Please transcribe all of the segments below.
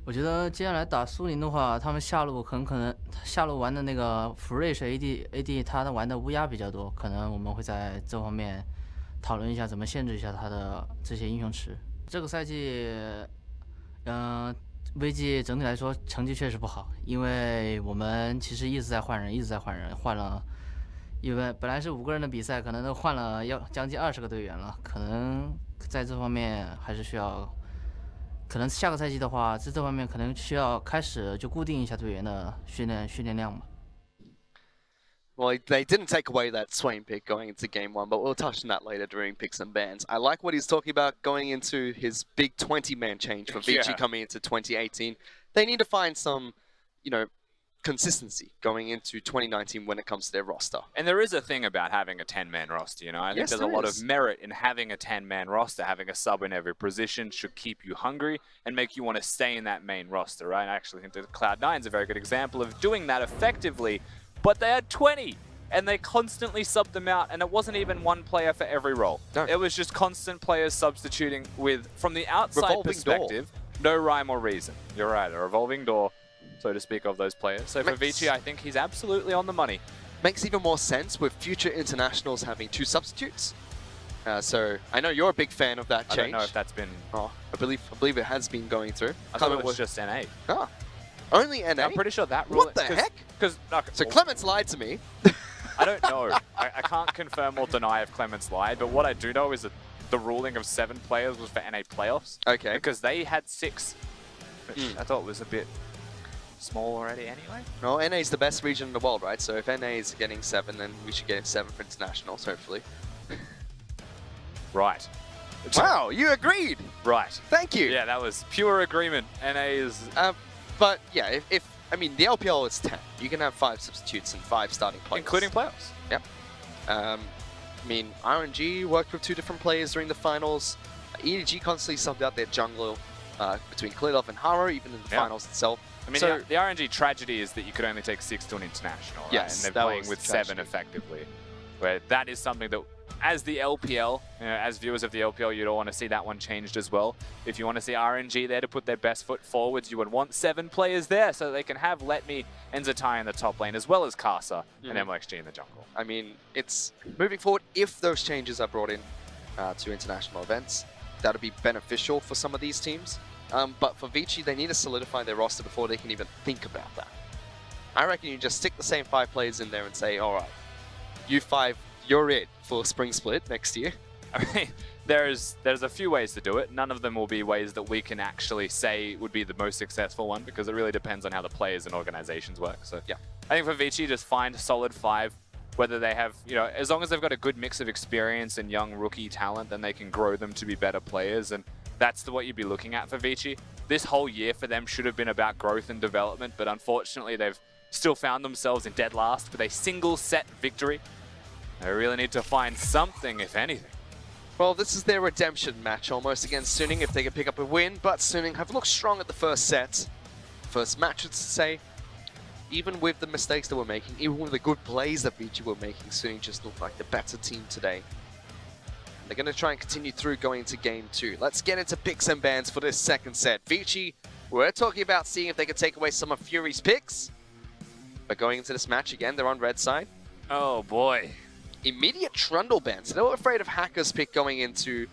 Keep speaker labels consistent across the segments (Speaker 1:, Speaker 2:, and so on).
Speaker 1: 我觉得接下来打苏宁的话，他们下路很可能下路玩的那个福瑞是 AD 他的玩的乌鸦比较多，可能我们会在这方面讨论一下怎么限制一下他的这些英雄池。这个赛季，VG 整体来说成绩确实不好，因为我们其实一直在换人，换了，因为本来是5个人的比赛，可能都换了要将近20个队员了，可能在这方面还是需要。可能下个赛季的话，在这方面可能需要开始就固定一下队员的训练量嘛。
Speaker 2: Well, they didn't take away that Swain pick going into game 1, but we'll touch on that later during picks and bans. I like what he's talking about going into his big 20-man change for Vici coming into 2018. They need to find some, consistency going into 2019 when it comes to their roster.
Speaker 3: And there is a thing about having a 10-man roster, I think there's a lot of merit in having a 10-man roster. Having a sub in every position should keep you hungry and make you want to stay in that main roster, right? I actually think that Cloud9 is a very good example of doing that effectively, but they had 20 and they constantly subbed them out, and it wasn't even one player for every role. No. It was just constant players substituting with, from the outside revolving perspective, no rhyme or reason. You're right, a revolving door, so to speak, of those players. So for Vici, I think he's absolutely on the money.
Speaker 2: Makes even more sense with future internationals having 2 substitutes. So I know you're a big fan of that change.
Speaker 3: I don't know if that's been...
Speaker 2: Oh, I believe it has been going through.
Speaker 3: I thought it was just NA.
Speaker 2: Ah, only NA?
Speaker 3: I'm pretty sure that rule...
Speaker 2: What the heck? So Clements lied to me.
Speaker 3: I don't know. I can't confirm or deny if Clements lied, but what I do know is that the ruling of 7 players was for NA playoffs.
Speaker 2: Okay.
Speaker 3: Because they had 6, which I thought was a bit small already anyway.
Speaker 2: No, NA is the best region in the world, right? So if NA is getting 7, then we should get 7 for internationals, hopefully.
Speaker 3: Right.
Speaker 2: Wow, you agreed!
Speaker 3: Right.
Speaker 2: Thank you!
Speaker 3: Yeah, that was pure agreement. NA is...
Speaker 2: But yeah, I mean, the LPL is 10. You can have 5 substitutes and 5 starting players.
Speaker 3: Including playoffs.
Speaker 2: Yep. I mean, RNG worked with 2 different players during the finals. EDG constantly subbed out their jungler between Klidov and Haru, even in the finals itself.
Speaker 3: I mean, the RNG tragedy is that you could only take 6 to an international, right?
Speaker 2: Yes,
Speaker 3: and they're playing with 7 effectively. Where that is something that, as the LPL, as viewers of the LPL, you don't want to see that one changed as well. If you want to see RNG there to put their best foot forwards, you would want 7 players there so they can have Let Me and Zatai in the top lane, as well as Kasa and MLXG in the jungle.
Speaker 2: I mean, it's moving forward, if those changes are brought in to international events, that would be beneficial for some of these teams. But for Vici, they need to solidify their roster before they can even think about that. I reckon you just stick the same 5 players in there and say, all right, you 5, you're it for Spring Split next year.
Speaker 3: I mean, there's a few ways to do it. None of them will be ways that we can actually say would be the most successful one, because it really depends on how the players and organizations work. So yeah, I think for Vici, just find a solid 5. Whether they have, as long as they've got a good mix of experience and young rookie talent, then they can grow them to be better players. And that's what you'd be looking at for Vici. This whole year for them should have been about growth and development, but unfortunately they've still found themselves in dead last with a single set victory. They really need to find something, if anything.
Speaker 2: Well, this is their redemption match almost against Suning if they can pick up a win, but Suning have looked strong at the first set. First match, to say. Even with the mistakes they were making, even with the good plays that Vici were making, Suning just looked like the better team today. They're going to try and continue through going into game 2. Let's get into picks and bans for this second set. Vici, we're talking about seeing if they can take away some of Fury's picks. But going into this match again, they're on red side.
Speaker 3: Oh boy. Immediate
Speaker 2: Trundle ban. So they were afraid of Hacker's pick going into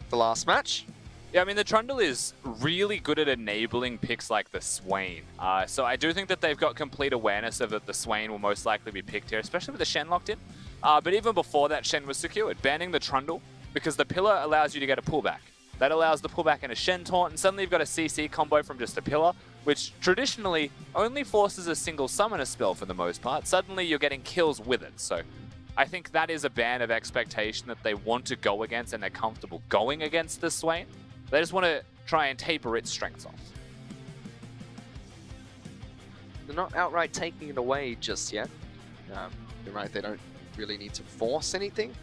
Speaker 2: the last match.
Speaker 3: Yeah, I mean, the Trundle is really good at enabling picks like the Swain. So I do think that they've got complete awareness of that the Swain will most likely be picked here, especially with the Shen locked in. But even before that, Shen was secured. Banning the Trundle, because the Pillar allows you to get a pullback. That allows the pullback in a Shen taunt, and suddenly you've got a CC combo from just a Pillar, which traditionally only forces a single summoner spell for the most part. Suddenly you're getting kills with it. So I think that is a ban of expectation that they want to go against, and they're comfortable going against the Swain. They just want to try and taper its strengths off.
Speaker 2: They're not outright taking it away just yet. You're right, they don't really need to force anything.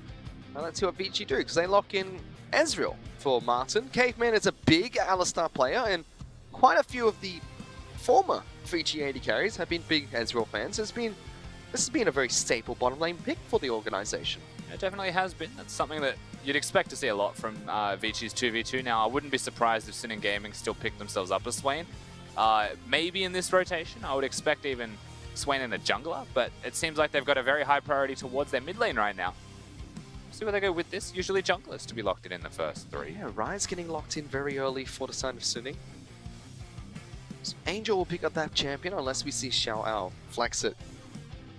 Speaker 2: Let's see what Vici do, because they lock in Ezreal for Martin. Caveman is a big Alistar player, and quite a few of the former Vici AD carries have been big Ezreal fans. This has been a very staple bottom lane pick for the organization.
Speaker 3: It definitely has been. That's something that you'd expect to see a lot from Vici's 2v2. Now, I wouldn't be surprised if Sin and Gaming still picked themselves up as Swain. Maybe in this rotation, I would expect even Swain and a jungler, but it seems like they've got a very high priority towards their mid lane right now. See where they go with this. Usually junglers to be locked in the first 3.
Speaker 2: Yeah, Ryan's getting locked in very early for the side of Suning. So Angel will pick up that champion unless we see Xiao Ao flex it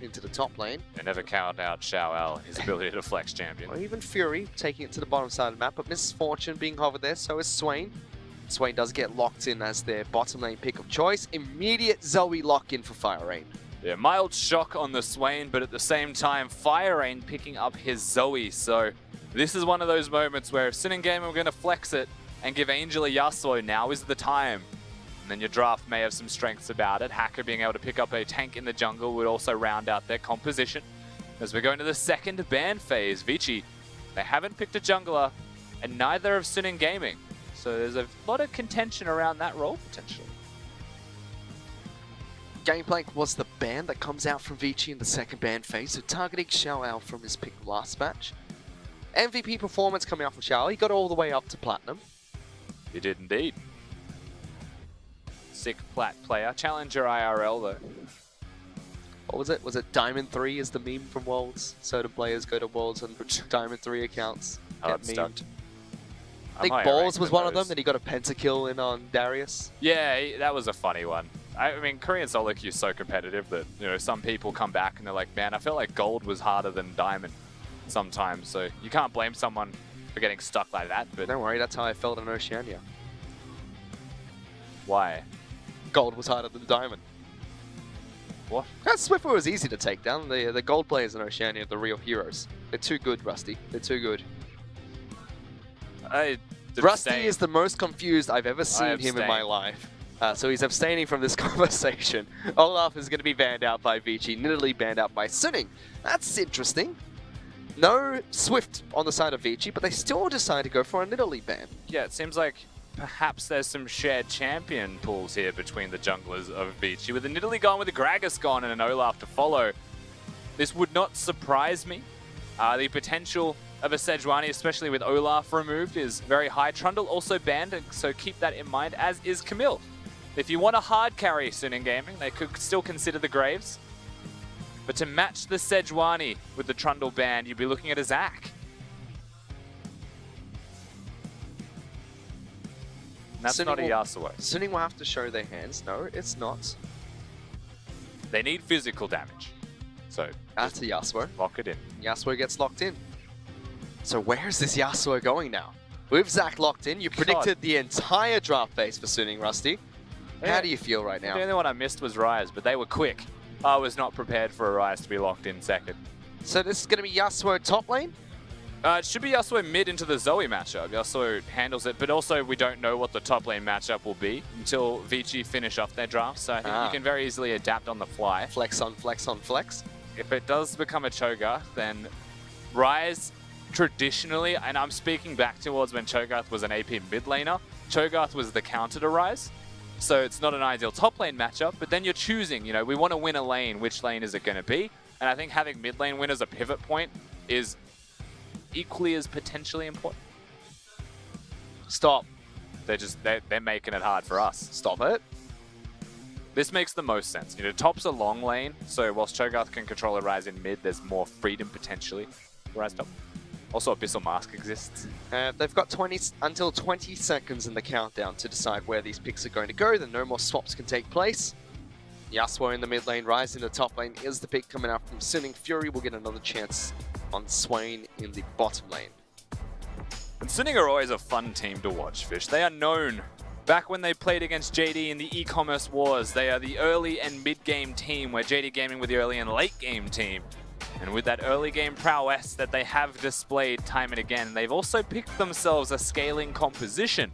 Speaker 2: into the top lane.
Speaker 3: They never count out Xiao Al, his ability to flex champion.
Speaker 2: Or even Fury taking it to the bottom side of the map, but Mrs. Fortune being hovered there, so is Swain. Swain does get locked in as their bottom lane pick of choice. Immediate Zoe lock in for Fire Rain.
Speaker 3: Yeah, mild shock on the Swain, but at the same time, Fire Rain picking up his Zoe. So this is one of those moments where if Sin Game are going to flex it and give Angel a Yasuo, now is the time. And then your draft may have some strengths about it. Hacker being able to pick up a tank in the jungle would also round out their composition. As we're going to the second ban phase, Vici, they haven't picked a jungler, and neither have Sin Gaming. So there's a lot of contention around that role, potentially.
Speaker 2: Gangplank was the ban that comes out from Vici in the second ban phase, so targeting Xiao Ao from his pick last match. MVP performance coming out from Xiao Ao. He got all the way up to Platinum.
Speaker 3: He did indeed. Sick plat player. Challenger IRL though.
Speaker 2: What was it? Was it Diamond 3 is the meme from Worlds? Certain players go to Worlds on Diamond 3 accounts. Get memed. I think Balls was one of them, and he got a pentakill in on Darius.
Speaker 3: Yeah, that was a funny one. I mean, Korean solo queue is so competitive that, you know, some people come back and they're like, man, I feel like gold was harder than diamond sometimes. So you can't blame someone for getting stuck like that. But
Speaker 2: don't worry, that's how I felt in Oceania.
Speaker 3: Why?
Speaker 2: Gold was harder than diamond.
Speaker 3: What?
Speaker 2: Swiffer was easy to take down. The gold players in Oceania are the real heroes. They're too good, Rusty. They're too good. Rusty is the most confused I've ever seen him in my life. So he's abstaining from this conversation. Olaf is going to be banned out by Vici, Nidalee banned out by Suning. That's interesting. No Swift on the side of Vici, but they still decide to go for a Nidalee ban.
Speaker 3: Yeah, it seems like perhaps there's some shared champion pools here between the junglers of Vici. With the Nidalee gone, with the Gragas gone, and an Olaf to follow, this would not surprise me. The potential of a Sejuani, especially with Olaf removed, is very high. Trundle also banned, so keep that in mind, as is Camille. If you want a hard carry soon in gaming, they could still consider the Graves. But to match the Sejuani with the Trundle ban, you'd be looking at a Zac. And that's not a Yasuo.
Speaker 2: Suning will have to show their hands. No, it's not.
Speaker 3: They need physical damage. So
Speaker 2: that's a Yasuo.
Speaker 3: Lock it in.
Speaker 2: Yasuo gets locked in. So where is this Yasuo going now? With Zac locked in, you predicted the entire draft phase for Suning, Rusty. How do you feel right now?
Speaker 3: The only one I missed was Ryze, but they were quick. I was not prepared for a Ryze to be locked in second.
Speaker 2: So this is going to be Yasuo top lane?
Speaker 3: It should be Yasuo mid into the Zoe matchup. Yasuo handles it, but also we don't know what the top lane matchup will be until Vici finish off their draft, so I think you can very easily adapt on the fly.
Speaker 2: Flex on flex on flex.
Speaker 3: If it does become a Cho'Gath, then Ryze traditionally, and I'm speaking back towards when Cho'Gath was an AP mid laner, Cho'Gath was the counter to Ryze. So it's not an ideal top lane matchup, but then you're choosing, you know, we want to win a lane, which lane is it going to be? And I think having mid lane win as a pivot point is equally as potentially important.
Speaker 2: Stop.
Speaker 3: They're making it hard for us.
Speaker 2: Stop it.
Speaker 3: This makes the most sense. You know, top's a long lane, so whilst Cho'Gath can control a Ryze in mid, there's more freedom potentially for Ryze top. Also, Abyssal Mask exists.
Speaker 2: They've got until 20 seconds in the countdown to decide where these picks are going to go. Then no more swaps can take place. Yasuo in the mid lane, Ryze in the top lane is the pick coming out from Suning. Fury will get another chance on Swain in the bottom lane.
Speaker 3: And Suning are always a fun team to watch, Fish. They are known. Back when they played against JD in the e-commerce wars, they are the early and mid-game team, where JD Gaming were the early and late-game team. And with that early game prowess that they have displayed time and again, they've also picked themselves a scaling composition.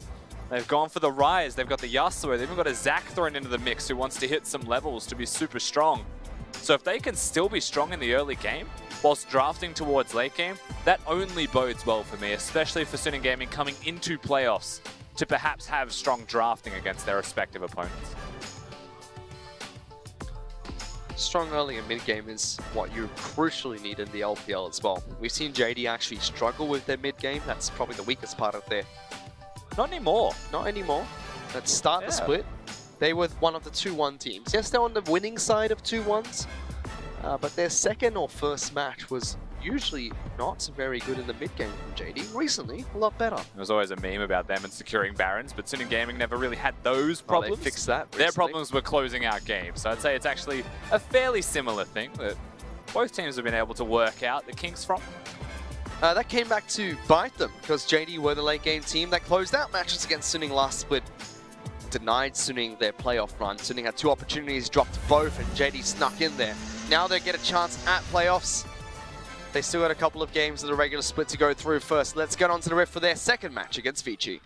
Speaker 3: They've gone for the Ryze, they've got the Yasuo, they've even got a Zac thrown into the mix who wants to hit some levels to be super strong. So if they can still be strong in the early game, whilst drafting towards late game, that only bodes well for me, especially for Suning Gaming coming into playoffs to perhaps have strong drafting against their respective opponents.
Speaker 2: Strong early and mid game is what you crucially need in the LPL as well. We've seen JD actually struggle with their mid game. That's probably the weakest part of their...
Speaker 3: Not anymore.
Speaker 2: Not anymore. Let's start the split. They were one of the 2-1 teams. Yes, they're on the winning side of 2-1s, but their second or first match was usually not very good in the mid-game from JD. Recently, a lot better.
Speaker 3: There was always a meme about them and securing Barons, but Suning Gaming never really had those problems.
Speaker 2: They fixed that recently.
Speaker 3: Their problems were closing out games. So I'd say it's actually a fairly similar thing that both teams have been able to work out the kinks from.
Speaker 2: That came back to bite them, because JD were the late game team that closed out matches against Suning last split. Denied Suning their playoff run. Suning had 2 opportunities, dropped both, and JD snuck in there. Now they get a chance at playoffs. They still got a couple of games of the regular split to go through first. Let's get on to the Rift for their second match against Vici.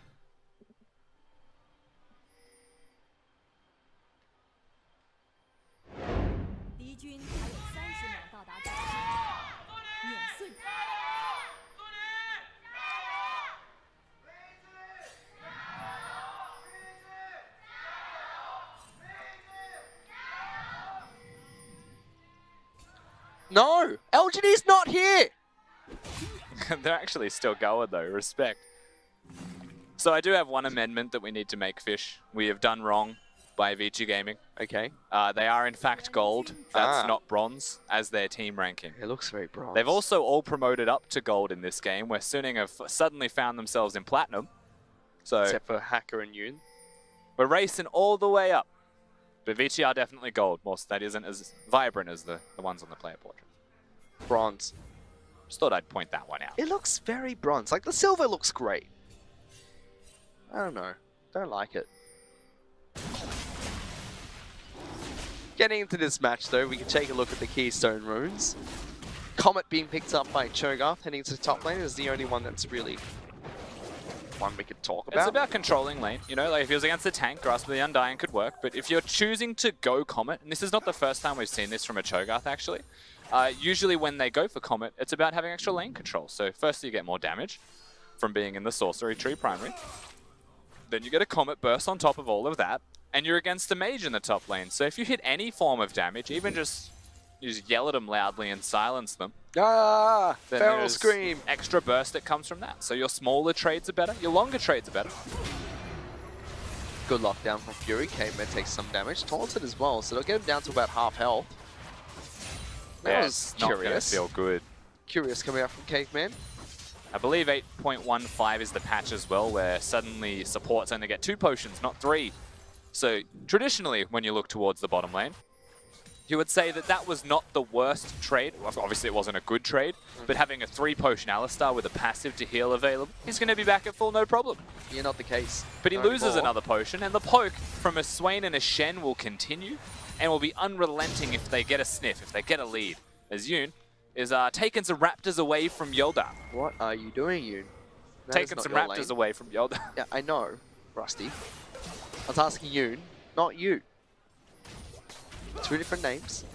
Speaker 2: No! LGD's not here!
Speaker 3: They're actually still going though, respect. So I do have one amendment that we need to make, Fish. We have done wrong by Vici Gaming.
Speaker 2: Okay.
Speaker 3: They are in fact gold, that's not bronze, as their team ranking.
Speaker 2: It looks very bronze.
Speaker 3: They've also all promoted up to gold in this game, where Suning have suddenly found themselves in platinum. So
Speaker 2: except for Hacker and Yoon.
Speaker 3: We're racing all the way up. But Vici are definitely gold, whilst that isn't as vibrant as the ones on the player portrait.
Speaker 2: Bronze.
Speaker 3: Just thought I'd point that one out.
Speaker 2: It looks very bronze. Like, the silver looks great. I don't know. Don't like it. Getting into this match, though, we can take a look at the Keystone runes. Comet being picked up by Cho'Gath, heading to the top lane, is the only one that's really one we could talk about.
Speaker 3: It's about controlling lane, you know, like if he was against the tank, Grasp of the Undying could work, but if you're choosing to go Comet, and this is not the first time we've seen this from a Cho'Gath actually, usually when they go for Comet, it's about having extra lane control. So firstly you get more damage from being in the sorcery tree primary, then you get a Comet burst on top of all of that, and you're against a mage in the top lane. So if you hit any form of damage, even just yell at them loudly and silence them.
Speaker 2: Ah!
Speaker 3: Then
Speaker 2: Feral
Speaker 3: there's
Speaker 2: Scream!
Speaker 3: extra burst that comes from that. So your smaller trades are better, your longer trades are better.
Speaker 2: Good lockdown from Fury. Caveman takes some damage. Taunted as well, so they'll get him down to about half health. That was
Speaker 3: not gonna
Speaker 2: curious.
Speaker 3: feel good.
Speaker 2: Curious coming out from Caveman.
Speaker 3: I believe 8.15 is the patch as well, where suddenly supports only get 2 potions, not 3. So traditionally, when you look towards the bottom lane, you would say that that was not the worst trade. Well, obviously, it wasn't a good trade, but having a 3-potion Alistar with a passive to heal available, he's going to be back at full, no problem.
Speaker 2: You're not the case.
Speaker 3: But he loses another potion, and the poke from a Swain and a Shen will continue, and will be unrelenting if they get a sniff, if they get a lead. As Yoon is taking some Raptors away from Yolda.
Speaker 2: What are you doing, Yoon?
Speaker 3: Taking some Raptors away from Yolda.
Speaker 2: Yeah, I know, Rusty. I was asking Yoon, not you. 2 different names.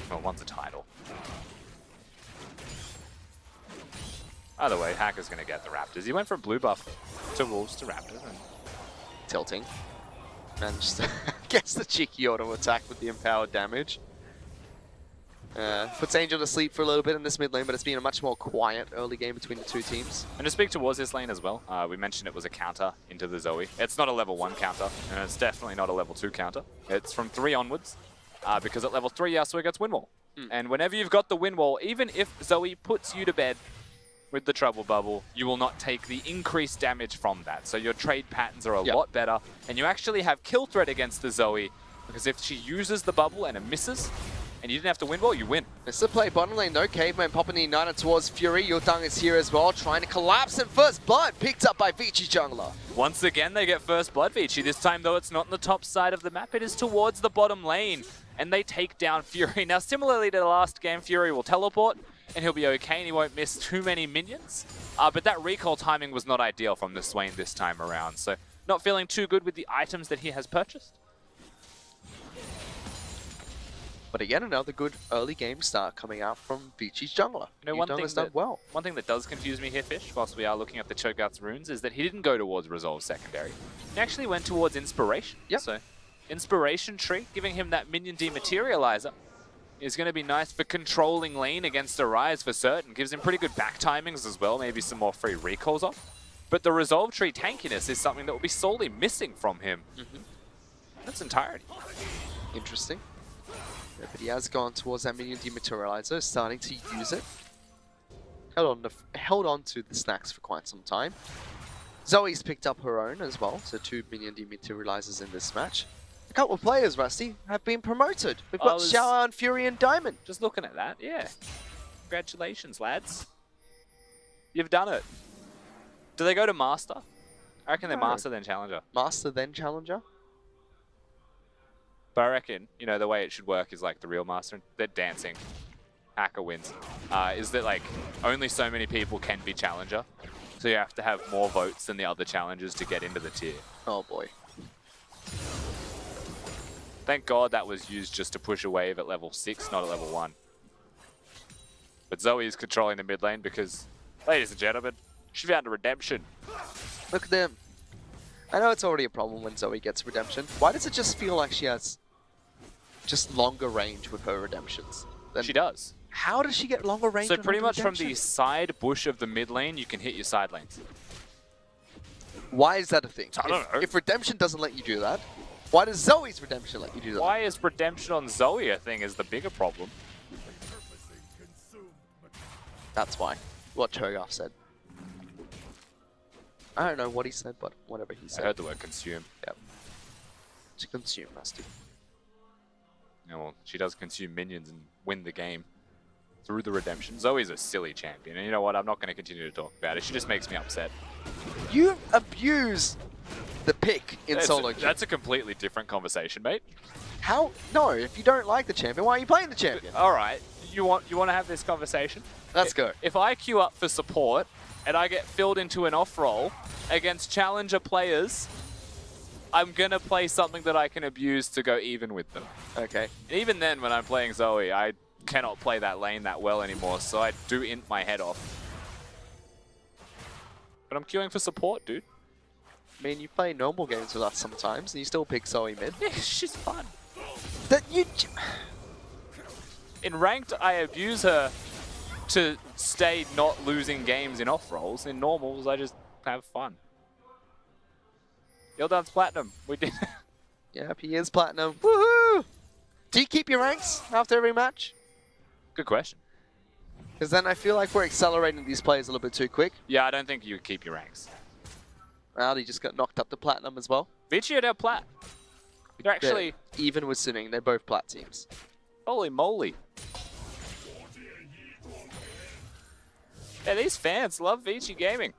Speaker 3: Well, one's a title. Either way, Hacker's going to get the Raptors. He went from blue buff to Wolves to Raptors. And
Speaker 2: Tilting. Managed to gets the cheeky auto attack with the empowered damage. Puts Angel to sleep for a little bit in this mid lane, but it's been a much more quiet early game between the 2 teams.
Speaker 3: And to speak towards this lane as well, we mentioned it was a counter into the Zoe. It's not a level 1 counter, and it's definitely not a level 2 counter. It's from 3 onwards, because at level 3 Yasuo gets wind wall. And whenever you've got the wind wall, even if Zoe puts you to bed with the trouble bubble, you will not take the increased damage from that. So your trade patterns are a lot better, and you actually have kill threat against the Zoe, because if she uses the bubble and it misses, and you didn't have to win ball, you win.
Speaker 2: It's the play bottom lane though. Caveman popping the Igniter towards Fury. Yutang is here as well, trying to collapse, and first blood picked up by Vici jungler.
Speaker 3: Once again, they get first blood, Vici. This time though, it's not on the top side of the map, it is towards the bottom lane. And they take down Fury. Now similarly to the last game, Fury will teleport, and he'll be okay, and he won't miss too many minions. But that recall timing was not ideal from the Swain this time around, so not feeling too good with the items that he has purchased.
Speaker 2: But again, another good early game start coming out from Vici's jungler.
Speaker 3: You know, one thing that does confuse me here, Fish, whilst we are looking at the Cho'Gath's runes, is that he didn't go towards Resolve secondary. He actually went towards Inspiration.
Speaker 2: Yep.
Speaker 3: So, Inspiration tree, giving him that minion dematerializer, is going to be nice for controlling lane against a Rise for certain. Gives him pretty good back timings as well, maybe some more free recalls off. but the Resolve Tree tankiness is something that will be sorely missing from him. In its entirety.
Speaker 2: Interesting. Yeah, but he has gone towards that minion dematerializer, starting to use it. Held on to the snacks for quite some time. Zoe's picked up her own as well, so 2 minion dematerializers in this match. A couple of players, Rusty, have been promoted. We've got Xiao and Fury and Diamond.
Speaker 3: Just looking at that, yeah. Congratulations, lads. You've done it. Do they go to Master? I reckon they're Master then Challenger.
Speaker 2: Master then Challenger?
Speaker 3: But I reckon, you know, the way it should work is like the real Master. They're dancing. Hacker wins. Is that like only so many people can be Challenger. So you have to have more votes than the other challengers to get into the tier.
Speaker 2: Oh boy.
Speaker 3: Thank God that was used just to push a wave at level 6, not at level 1. But Zoe is controlling the mid lane because, ladies and gentlemen, she found a redemption.
Speaker 2: Look at them. I know it's already a problem when Zoe gets redemption. Why does it just feel like she has just longer range with her redemptions?
Speaker 3: She does.
Speaker 2: How does she get longer range?
Speaker 3: So pretty much from the side bush of the mid lane, you can hit your side lanes.
Speaker 2: Why is that a thing?
Speaker 3: I don't know.
Speaker 2: If redemption doesn't let you do that, why does Zoe's redemption let you do that?
Speaker 3: Why is redemption on Zoe a thing is the bigger problem.
Speaker 2: That's why. What Cho'Gath said. I don't know what he said, but whatever he said.
Speaker 3: I heard the word consume.
Speaker 2: Yep. To consume, Rusty.
Speaker 3: Yeah, well, she does consume minions and win the game through the redemption. Zoe's a silly champion, and you know what? I'm not going to continue to talk about it. She just makes me upset.
Speaker 2: You abuse the pick in solo queue.
Speaker 3: That's a completely different conversation, mate.
Speaker 2: How? No, if you don't like the champion, why are you playing the champion?
Speaker 3: All right, you want to have this conversation?
Speaker 2: Let's go.
Speaker 3: If I queue up for support and I get filled into an off roll against challenger players, I'm gonna play something that I can abuse to go even with them.
Speaker 2: Okay.
Speaker 3: And even then, when I'm playing Zoe, I cannot play that lane that well anymore, so I do int my head off. But I'm queuing for support, dude.
Speaker 2: I mean, you play normal games with us sometimes, and you still pick Zoe mid.
Speaker 3: Yeah, she's fun.
Speaker 2: That you.
Speaker 3: In ranked, I abuse her to stay not losing games in off rolls. In normals, I just have fun. Yildan's platinum. We did.
Speaker 2: Yep, he is platinum. Woohoo! Do you keep your ranks after every match?
Speaker 3: Good question.
Speaker 2: Because then I feel like we're accelerating these players a little bit too quick.
Speaker 3: Yeah, I don't think you keep your ranks.
Speaker 2: Aldi just got knocked up to platinum as well.
Speaker 3: Vici are plat. They're actually...
Speaker 2: even with Suning, they're both plat teams.
Speaker 3: Holy moly. Yeah, these fans love Vici Gaming.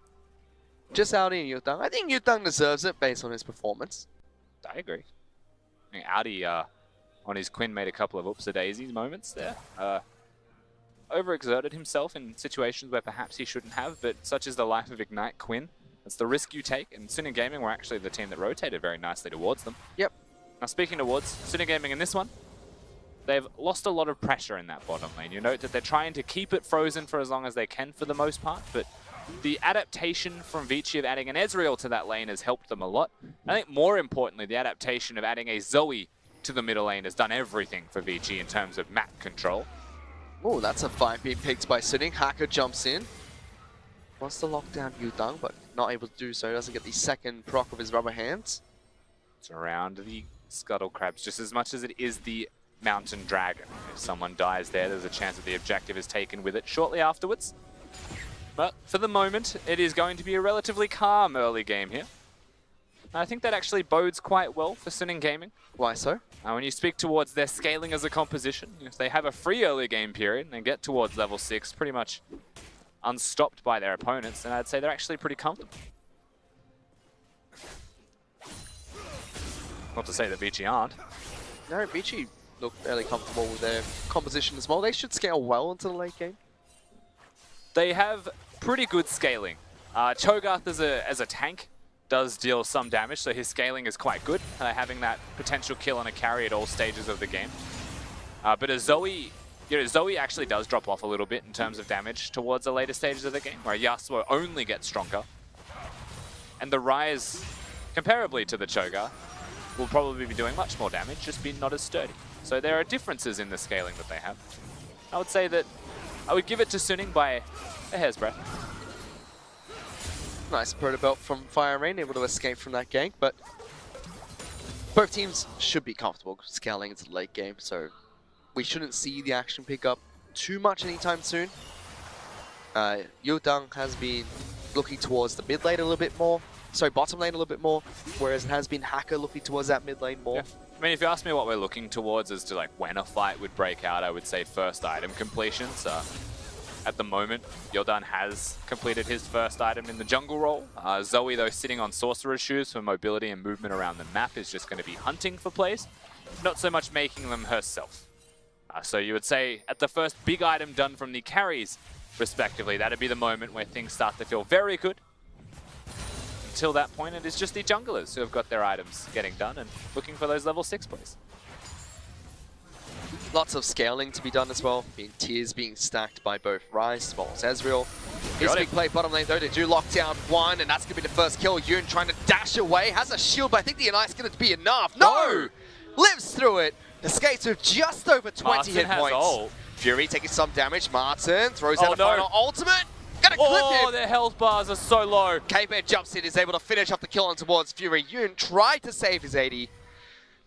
Speaker 2: Just Audi and Yutang. I think Yutang deserves it based on his performance.
Speaker 3: I agree. I mean, Audi on his Quinn made a couple of oops-a-daisies moments there. Overexerted himself in situations where perhaps he shouldn't have, but such is the life of Ignite Quinn. It's the risk you take, and Suning Gaming were actually the team that rotated very nicely towards them.
Speaker 2: Yep.
Speaker 3: Now speaking towards Suning Gaming in this one, they've lost a lot of pressure in that bottom lane. You note that they're trying to keep it frozen for as long as they can for the most part, but the adaptation from Vici of adding an Ezreal to that lane has helped them a lot. I think more importantly, the adaptation of adding a Zoe to the middle lane has done everything for Vici in terms of map control.
Speaker 2: Oh, that's a fight being picked by Suning. Hacker jumps in. Wants to lock down Yutang, but not able to do so. Doesn't get the second proc of his rubber hands.
Speaker 3: It's around the Scuttle Crabs just as much as it is the Mountain Dragon. If someone dies there, there's a chance that the objective is taken with it shortly afterwards. But for the moment, it is going to be a relatively calm early game here. And I think that actually bodes quite well for Suning Gaming.
Speaker 2: Why so?
Speaker 3: When you speak towards their scaling as a composition, if they have a free early game period and get towards level 6 pretty much unstopped by their opponents, then I'd say they're actually pretty comfortable. Not to say that Vici aren't.
Speaker 2: No, Vici look fairly comfortable with their composition as well. They should scale well into the late game.
Speaker 3: They have pretty good scaling. Cho'Gath as a tank does deal some damage, so his scaling is quite good, having that potential kill on a carry at all stages of the game. But as Zoe, Zoe actually does drop off a little bit in terms of damage towards the later stages of the game, where Yasuo only gets stronger. And the Rise, comparably to the Cho'Gath, will probably be doing much more damage, just be not as sturdy. So there are differences in the scaling that they have. I would say that I would give it to Suning by a hair's breadth.
Speaker 2: Nice proto belt from Fire Rain, able to escape from that gank, but both teams should be comfortable scaling into the late game, so we shouldn't see the action pick up too much anytime soon. Yudang has been looking towards the mid lane a little bit more, sorry, bottom lane a little bit more, whereas it has been Hacker looking towards that mid lane more.
Speaker 3: Yeah. I mean, if you ask me what we're looking towards as to like when a fight would break out, I would say first item completions. At the moment, Yodan has completed his first item in the jungle role. Zoe, though, sitting on Sorcerer's Shoes for mobility and movement around the map, is just going to be hunting for plays, not so much making them herself. So you would say at the first big item done from the carries, respectively, that'd be the moment where things start to feel very good. Until that point, it is just the junglers who have got their items getting done and looking for those level 6 plays.
Speaker 2: Lots of scaling to be done as well, tiers being stacked by both Ryze as well as Ezreal. Here's a big play bottom lane though, they do lock down one, and that's going to be the first kill. Yun trying to dash away, has a shield, but I think the Ignite's going to be enough. No! Lives through it, escapes with just over 20 hit points.
Speaker 3: Ult.
Speaker 2: Fury taking some damage, Martin throws out a final ultimate. Gonna clip him!
Speaker 3: Oh, their health bars are so low.
Speaker 2: K-Bear jumps in, is able to finish off the kill on towards Fury. Yun tried to save his 80.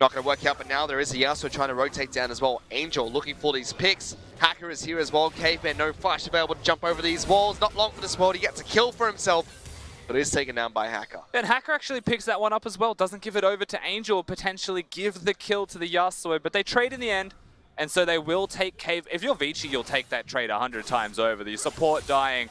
Speaker 2: Not going to work out, but now there is a Yasuo trying to rotate down as well. Angel looking for these picks. Hacker is here as well. Caveman, no flash available to jump over these walls. Not long for this world. He gets a kill for himself, but is taken down by Hacker.
Speaker 3: And Hacker actually picks that one up as well. Doesn't give it over to Angel, potentially give the kill to the Yasuo, but they trade in the end. And so they will take Cave. If you're Vici, you'll take that trade 100 times over. The support dying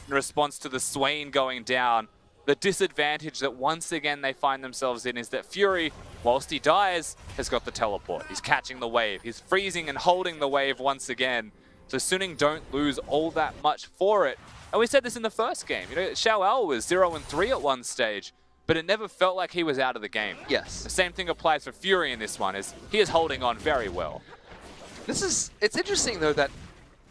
Speaker 3: in response to the Swain going down. The disadvantage that once again they find themselves in is that Fury, whilst he dies, has got the teleport. He's catching the wave. He's freezing and holding the wave once again. So Suning don't lose all that much for it. And we said this in the first game. You know, Xiao was 0-3 at one stage, but it never felt like he was out of the game.
Speaker 2: Yes.
Speaker 3: The same thing applies for Fury in this one, is he is holding on very well.
Speaker 2: It's interesting though that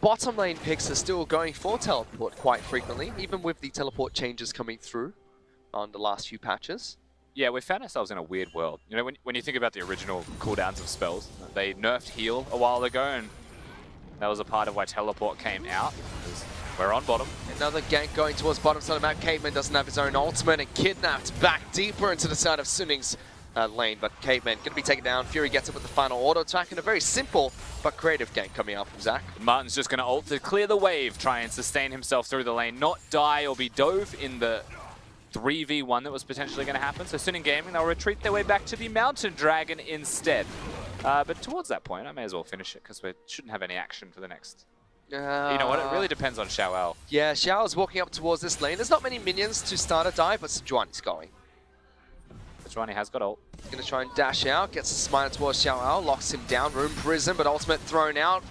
Speaker 2: bottom lane picks are still going for teleport quite frequently, even with the teleport changes coming through on the last few patches.
Speaker 3: Yeah, we found ourselves in a weird world. You know, when you think about the original cooldowns of spells, they nerfed heal a while ago, and that was a part of why teleport came out. We're on bottom.
Speaker 2: Another gank going towards bottom side of the map. Caveman doesn't have his own ultimate and kidnapped back deeper into the side of Suning's lane, but Caveman going to be taken down. Fury gets it with the final auto attack and a very simple but creative gank coming out from Zach.
Speaker 3: Martin's just going to ult to clear the wave, try and sustain himself through the lane, not die or be dove in the 3v1 that was potentially going to happen. So Suning Gaming, they'll retreat their way back to the Mountain Dragon instead. But towards that point, I may as well finish it because we shouldn't have any action for the next. You know what? It really depends on Xiao.
Speaker 2: Yeah, Xiao's walking up towards this lane. There's not many minions to start a dive, but Sejuani's going.
Speaker 3: Sejuani has got ult.
Speaker 2: Going to try and dash out, gets a smite towards Xiao, locks him down, room prison, but ultimate thrown out.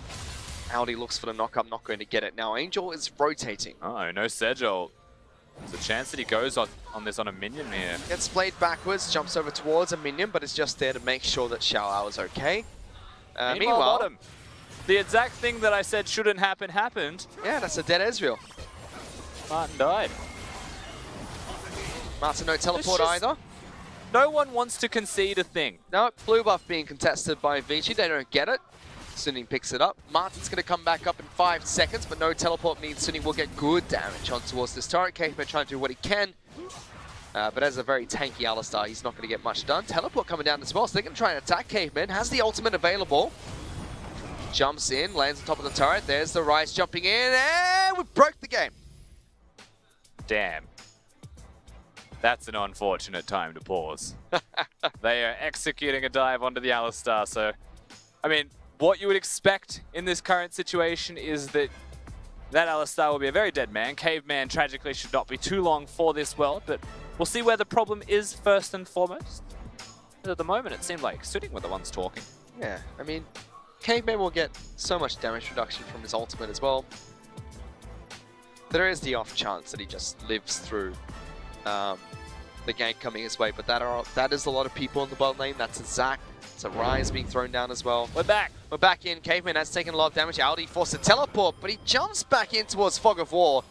Speaker 2: Aldi looks for the knock-up, not going to get it. Now Angel is rotating.
Speaker 3: Oh, no Sedge ult. There's a chance that he goes on this on a minion here.
Speaker 2: Gets played backwards, jumps over towards a minion, but is just there to make sure that Xiao is okay. Meanwhile,
Speaker 3: bottom. The exact thing that I said shouldn't happen happened.
Speaker 2: Yeah, that's a dead Ezreal.
Speaker 3: Martin died.
Speaker 2: Martin, no teleport either.
Speaker 3: No one wants to concede a thing.
Speaker 2: No, blue buff being contested by Vici. They don't get it. Suning picks it up. Martin's going to come back up in 5 seconds, but no teleport means Suning will get good damage on towards this turret. Caveman trying to do what he can. But as a very tanky Alistar, he's not going to get much done. Teleport coming down as well, so they're going to try and attack Caveman. Has the ultimate available. Jumps in, lands on top of the turret. There's the Ryze jumping in, and we broke the game.
Speaker 3: Damn. That's an unfortunate time to pause. They are executing a dive onto the Alistar, so... I mean, what you would expect in this current situation is that Alistar will be a very dead man. Caveman, tragically, should not be too long for this world, but we'll see where the problem is first and foremost. But at the moment, it seemed like Suning were the ones talking.
Speaker 2: Yeah, I mean, Caveman will get so much damage reduction from his ultimate as well. There is the off chance that he just lives through the gank coming his way, but that is a lot of people in the bottom lane. That's a Zac, it's a Ryze being thrown down as well.
Speaker 3: We're back.
Speaker 2: We're back in. Caveman has taken a lot of damage. Aldi forced to teleport, but he jumps back in towards Fog of War.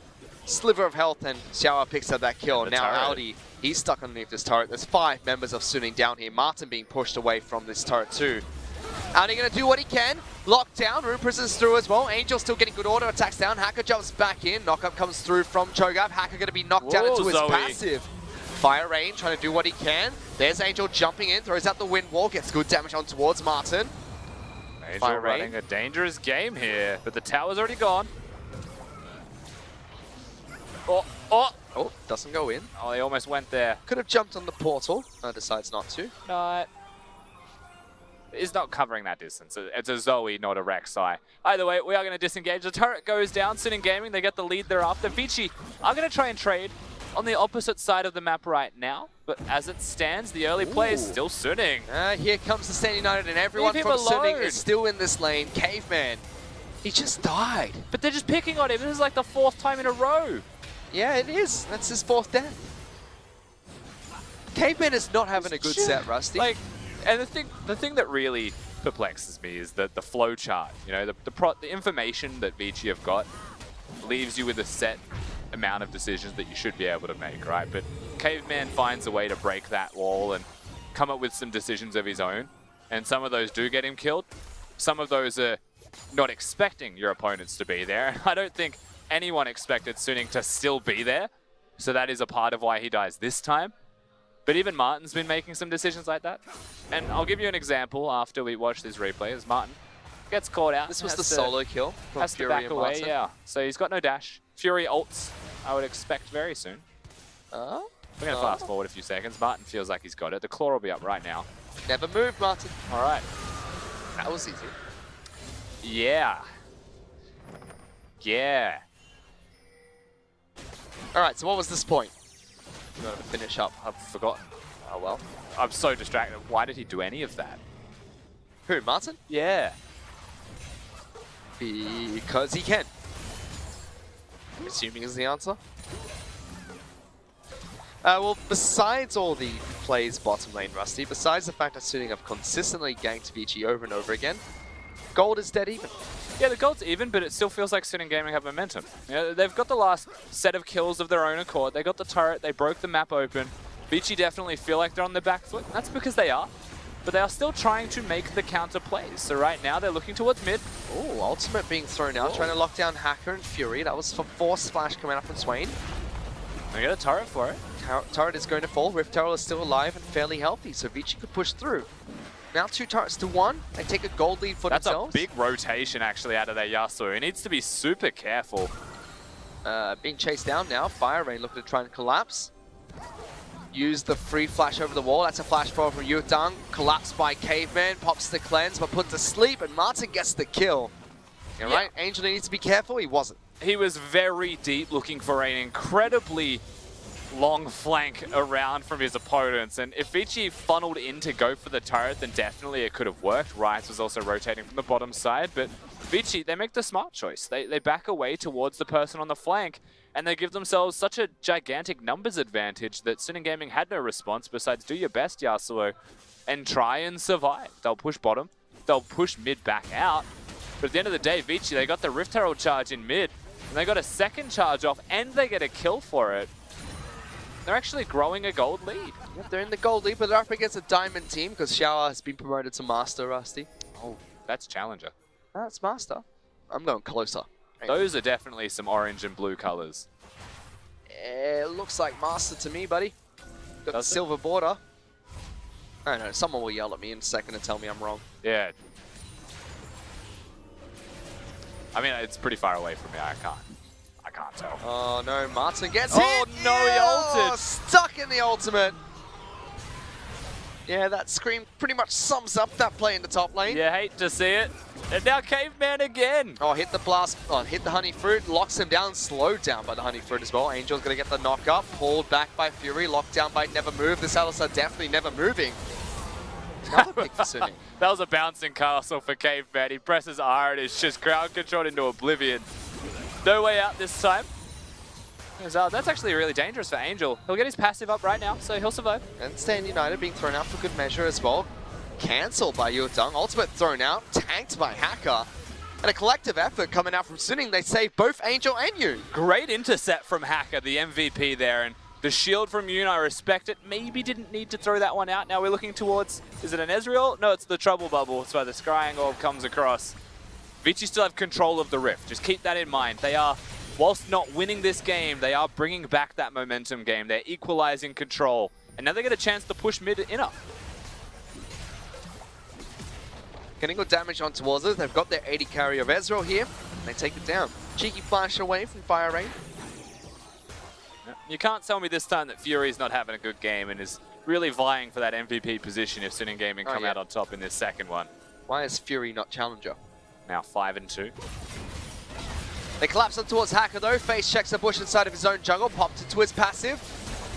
Speaker 2: Sliver of health, and Xiao picks up that kill. Now Aldi, he's stuck underneath this turret. There's 5 members of Suning down here. Martin being pushed away from this turret too. Only going to do what he can. Locked down, Rune Prison's through as well. Angel still getting good order, attacks down. Hacker jumps back in. Knockup comes through from Cho'Gath. Hacker going to be knocked down into his passive. Fire Rain trying to do what he can. There's Angel jumping in, throws out the wind wall, gets good damage on towards Martin.
Speaker 3: Angel
Speaker 2: Fire
Speaker 3: running
Speaker 2: Rain.
Speaker 3: a dangerous game here, but the tower's already gone.
Speaker 2: Oh, doesn't go in.
Speaker 3: Oh, he almost went there.
Speaker 2: Could have jumped on the portal. Decides not to.
Speaker 3: Not. Is not covering that distance. It's a Zoe, not a Rek'Sai. Either way, we are going to disengage. The turret goes down. Sinning Gaming, they get the lead thereafter. Vici are going to try and trade on the opposite side of the map right now. But as it stands, the early play is still Sunning.
Speaker 2: Here comes the Stand United, and everyone
Speaker 3: Leave
Speaker 2: from
Speaker 3: him
Speaker 2: Sunning
Speaker 3: alone.
Speaker 2: is still in this lane. Caveman, he just died.
Speaker 3: But they're just picking on him. This is like the 4th time in a row.
Speaker 2: Yeah, it is. That's his 4th death. Caveman is not having a good set, Rusty.
Speaker 3: Like, and the thing that really perplexes me is that the flow chart. You know, the information that Vici have got leaves you with a set amount of decisions that you should be able to make, right? But Caveman finds a way to break that wall and come up with some decisions of his own. And some of those do get him killed. Some of those are not expecting your opponents to be there. I don't think anyone expected Sunning to still be there. So that is a part of why he dies this time. But even Martin's been making some decisions like that. And I'll give you an example after we watch this replay as Martin gets caught out.
Speaker 2: This was the solo kill from
Speaker 3: Has to
Speaker 2: Fury
Speaker 3: back
Speaker 2: and
Speaker 3: away,
Speaker 2: Martin.
Speaker 3: yeah. So he's got no dash. Fury ults, I would expect very soon. We're going to fast forward a few seconds. Martin feels like he's got it. The claw will be up right now.
Speaker 2: Never move, Martin.
Speaker 3: All right.
Speaker 2: That was easy.
Speaker 3: Yeah. Yeah.
Speaker 2: All right, so what was this point? I'm going to finish up.
Speaker 3: I've forgotten.
Speaker 2: Oh, well.
Speaker 3: I'm so distracted. Why did he do any of that?
Speaker 2: Who, Martin?
Speaker 3: Yeah.
Speaker 2: Because he can. I'm assuming is the answer. Well, besides all the plays bottom lane, Rusty, besides the fact that Sunning have consistently ganked Vici over and over again, gold is dead even.
Speaker 3: Yeah, the gold's even, but it still feels like Sunning Gaming have momentum. You know, they've got the last set of kills of their own accord. They got the turret, they broke the map open. Vici definitely feel like they're on the back foot, and that's because they are. But they are still trying to make the counter plays. So right now, they're looking towards mid.
Speaker 2: Oh, ultimate being thrown out, trying to lock down Hacker and Fury. That was for force splash coming up from Swain.
Speaker 3: They get a turret for it.
Speaker 2: Turret is going to fall. Rift Turtle is still alive and fairly healthy, so Vici could push through. Now 2 turrets to 1. They take a gold lead for themselves.
Speaker 3: That's a big rotation, actually, out of their Yasuo. He needs to be super careful.
Speaker 2: Being chased down now. Fire Rain looking to try and collapse. Use the free flash over the wall. That's a flash forward from Yutang. Collapsed by Caveman. Pops the cleanse, but put to sleep, and Martin gets the kill. You're right, Angel needs to be careful. He wasn't.
Speaker 3: He was very deep, looking for an incredibly long flank around from his opponents, and if Vici funneled in to go for the turret, then definitely it could have worked. Rice was also rotating from the bottom side, but Vici, they make the smart choice. They back away towards the person on the flank, and they give themselves such a gigantic numbers advantage that Sunning Gaming had no response besides do your best, Yasuo, and try and survive. They'll push bottom, they'll push mid back out, but at the end of the day, Vici, they got the Rift Herald charge in mid, and they got a second charge off, and they get a kill for it. They're actually growing a gold lead.
Speaker 2: Yep, they're in the gold lead, but they're up against a diamond team because Shower has been promoted to Master, Rusty.
Speaker 3: Oh, that's Challenger.
Speaker 2: That's Master. I'm going closer.
Speaker 3: Those are definitely some orange and blue colors.
Speaker 2: It looks like Master to me, buddy. Got the
Speaker 3: Does it?
Speaker 2: silver border. I don't know, someone will yell at me in a second and tell me I'm wrong.
Speaker 3: Yeah. I mean, it's pretty far away from me. I can't tell.
Speaker 2: Oh no, Martin gets
Speaker 3: Oh,
Speaker 2: hit!
Speaker 3: no, he
Speaker 2: Yeah!
Speaker 3: ulted.
Speaker 2: Stuck in the ultimate! Yeah, that scream pretty much sums up that play in the top lane.
Speaker 3: You hate to see it. And now Caveman again.
Speaker 2: Oh, hit the blast, hit the Honey Fruit, locks him down, slowed down by the Honey Fruit as well. Angel's gonna get the knock up, pulled back by Fury, locked down by Never Move. This Alistar definitely never moving. Another pick for Sunning.
Speaker 3: That was a bouncing castle for Caveman. He presses R and it's just ground controlled into oblivion. No way out this time. That's actually really dangerous for Angel. He'll get his passive up right now, so he'll survive.
Speaker 2: And Stand United being thrown out for good measure as well. Cancelled by Yutang, ultimate thrown out, tanked by Hacker. And a collective effort coming out from Sunning. They save both Angel and you.
Speaker 3: Great intercept from Hacker, the MVP there, and The shield from Yoon, I respect it. Maybe didn't need to throw that one out. Now we're looking towards, is it an Ezreal? No, it's the Trouble Bubble. So the Scrying Orb comes across. Vici still have control of the Rift. Just keep that in mind. They are, whilst not winning this game, they are bringing back that momentum game. They're equalizing control. And now they get a chance to push mid inner.
Speaker 2: Getting good damage on towards it. They've got their 80 carry of Ezreal here. And they take it down. Cheeky flash away from Fire Rain.
Speaker 3: You can't tell me this time that Fury's not having a good game and is really vying for that MVP position if Suning Gaming come out on top in this second one.
Speaker 2: Why is Fury not challenger?
Speaker 3: Now 5-2.
Speaker 2: They collapse on towards Hacker though. Face checks the bush inside of his own jungle. Popped into his passive.